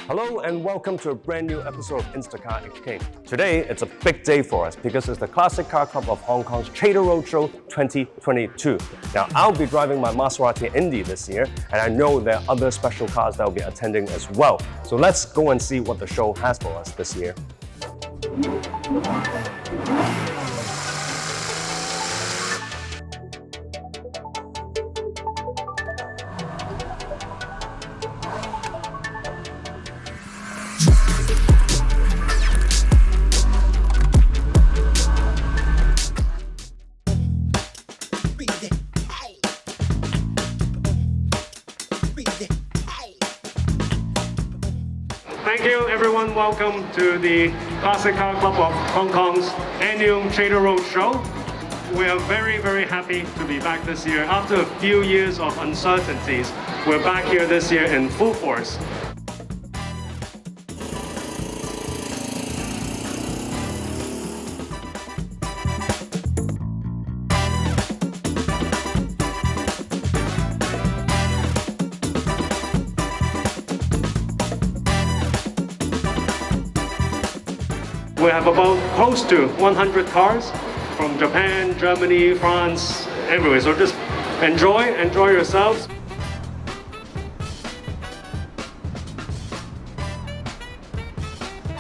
Hello and welcome to a brand new episode of Instacar Exchange. Today, it's a big day for us because it's the Classic Car Club of Hong Kong's Trader Roadshow 2022. Now, I'll be driving my Maserati Indy this year, and I know there are other special cars that will be attending as well. So let's go and see what the show has for us this year. Thank you everyone, welcome to the Classic Car Club of Hong Kong's annual Trader Roadshow. We are very happy to be back this year. After a few years of uncertainties, we're back here this year in full force. We have about close to 100 cars from Japan, Germany, France, everywhere. So just enjoy yourselves.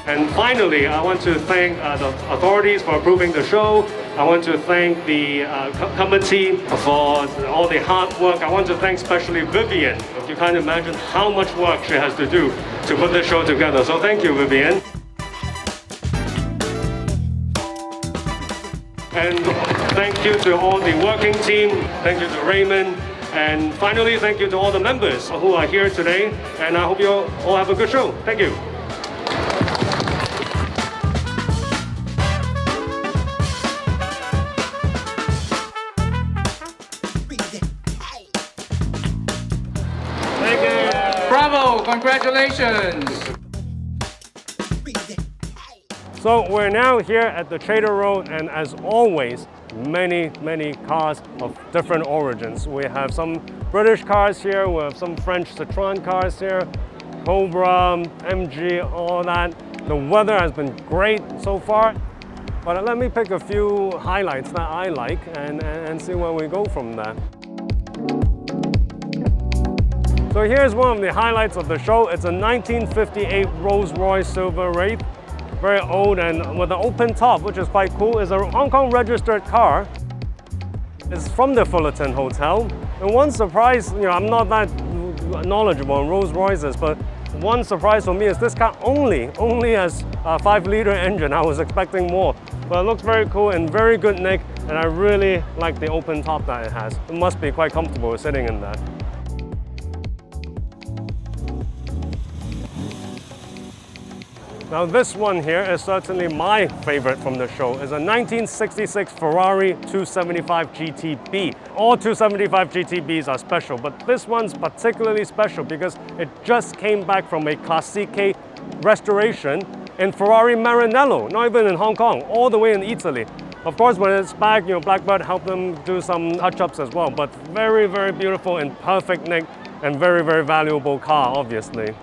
And finally, I want to thank the authorities for approving the show. I want to thank the committee for all the hard work. I want to thank especially Vivian. You can't imagine how much work she has to do to put this show together. So thank you, Vivian. And thank you to all the working team, thank you to Raymond, and finally thank you to all the members who are here today, and I hope you all have a good show. Thank you. Thank you. Bravo, congratulations. So we're now here at the Trader Road, and as always, many cars of different origins. We have some British cars here, we have some French Citroën cars here, Cobra, MG, all that. The weather has been great so far, but let me pick a few highlights that I like and see where we go from there. So here's one of the highlights of the show. It's a 1958 Rolls Royce Wraith. Very old and with an open top, which is quite cool. It's a Hong Kong registered car. It's from the Fullerton Hotel. And one surprise, I'm not that knowledgeable on Rolls Royces, but one surprise for me is this car only has a 5-liter engine. I was expecting more, but it looks very cool and very good nick, and I really like the open top that it has. It must be quite comfortable sitting in that. Now this one here is certainly my favorite from the show. It's a 1966 Ferrari 275 GTB. All 275 GTBs are special, but this one's particularly special because it just came back from a Classique restoration in Ferrari Maranello, not even in Hong Kong, all the way in Italy. Of course, when it's back, Blackbird helped them do some touch-ups as well, but very beautiful and perfect nick and very valuable car, obviously.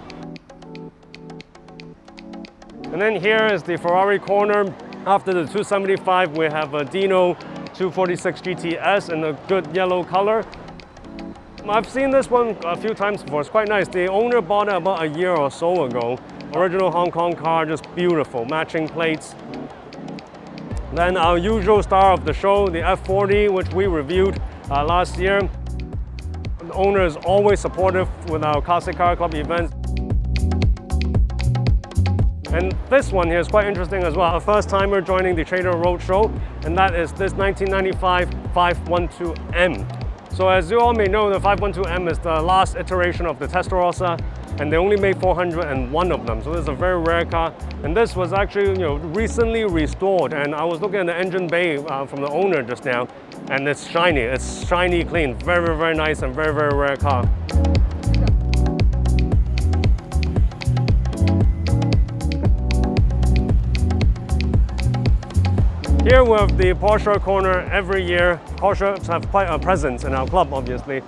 And then here is the Ferrari corner. After the 275, we have a Dino 246 GTS in a good yellow color. I've seen this one a few times before. It's quite nice. The owner bought it about a year or so ago. Original Hong Kong car, just beautiful, matching plates. Then our usual star of the show, the F40, which we reviewed last year. The owner is always supportive with our Classic Car Club events. And this one here is quite interesting as well. A first timer joining the Trader Roadshow, and that is this 1995 512M. So as you all may know, the 512M is the last iteration of the Testarossa, and they only made 401 of them. So this is a very rare car. And this was actually recently restored. And I was looking at the engine bay from the owner just now, and it's shiny. It's shiny clean. Very nice and very rare car. Here we have the Porsche corner every year. Porsches have quite a presence in our club, obviously.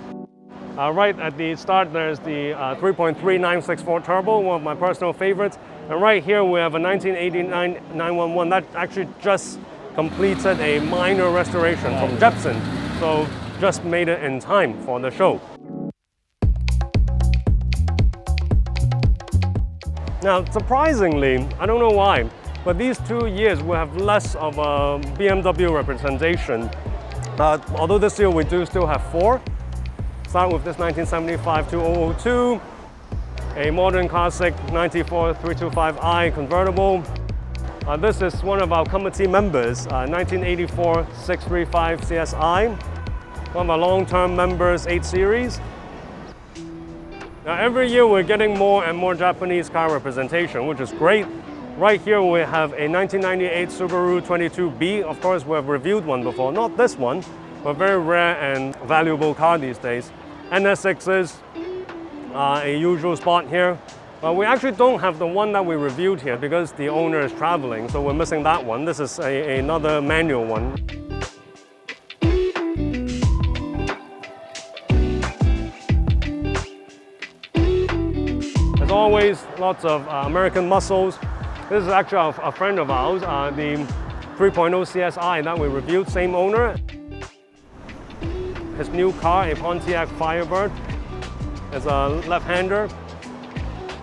Right at the start, there's the 3.3964 turbo, one of my personal favorites. And right here, we have a 1989 911 that actually just completed a minor restoration from Jepson. So just made it in time for the show. Now, surprisingly, I don't know why, but these 2 years we have less of a BMW representation. Although this year we do still have 4. Start with this 1975 2002, a modern classic 94 325i convertible. This is one of our committee members, 1984 635 CSI, one of our long-term members, 8 Series. Now every year we're getting more and more Japanese car representation, which is great. Right here we have a 1998 Subaru 22B. Of course, we have reviewed one before, not this one, but very rare and valuable car these days. NS6s, a usual spot here. We actually don't have the one that we reviewed here because the owner is traveling, so we're missing that one. This is another manual one. As always, lots of American muscles. This is actually a friend of ours, the 3.0 CSI that we reviewed, same owner. His new car, a Pontiac Firebird, is a left-hander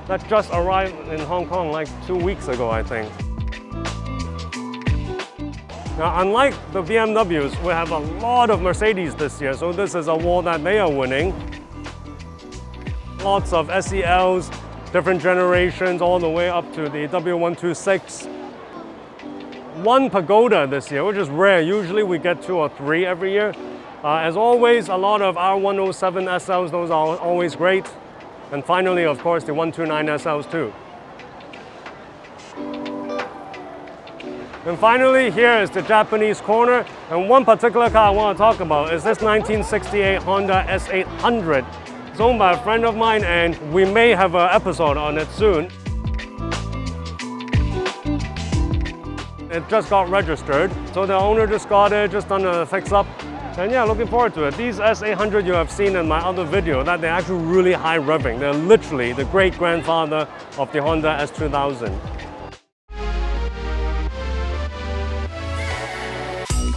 that just arrived in Hong Kong like 2 weeks ago, I think. Now, unlike the BMWs, we have a lot of Mercedes this year, so this is a war that they are winning. Lots of SELs, different generations, all the way up to the W126. One Pagoda this year, which is rare. Usually we get 2 or 3 every year. As always, a lot of R107 SLs, those are always great. And finally, of course, the 129 SLs too. And finally, here is the Japanese corner. And one particular car I want to talk about is this 1968 Honda S800. It's owned by a friend of mine, and we may have an episode on it soon. It just got registered, so the owner just got it, just done a fix-up. And yeah, looking forward to it. These S800 you have seen in my other video, that they're actually really high revving. They're literally the great-grandfather of the Honda S2000.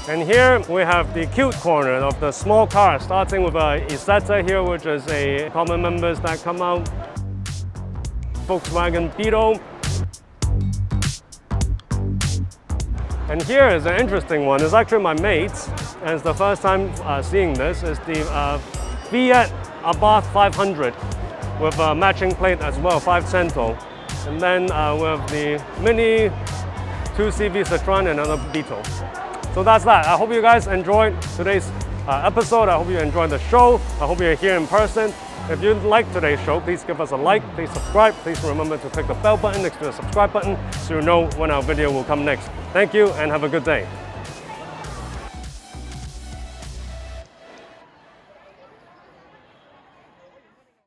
And here we have the cute corner of the small car, starting with a Isetta here, which is a common members that come out. Volkswagen Beetle. And here is an interesting one. It's actually my mate's, and it's the first time seeing this. It's the Fiat Abarth 500 with a matching plate as well, 500. And then we have the Mini 2CV Citroën and another Beetle. So that's that. I hope you guys enjoyed today's episode. I hope you enjoyed the show. I hope you're here in person. If you liked today's show, please give us a like, please subscribe. Please remember to click the bell button next to the subscribe button so you know when our video will come next. Thank you and have a good day.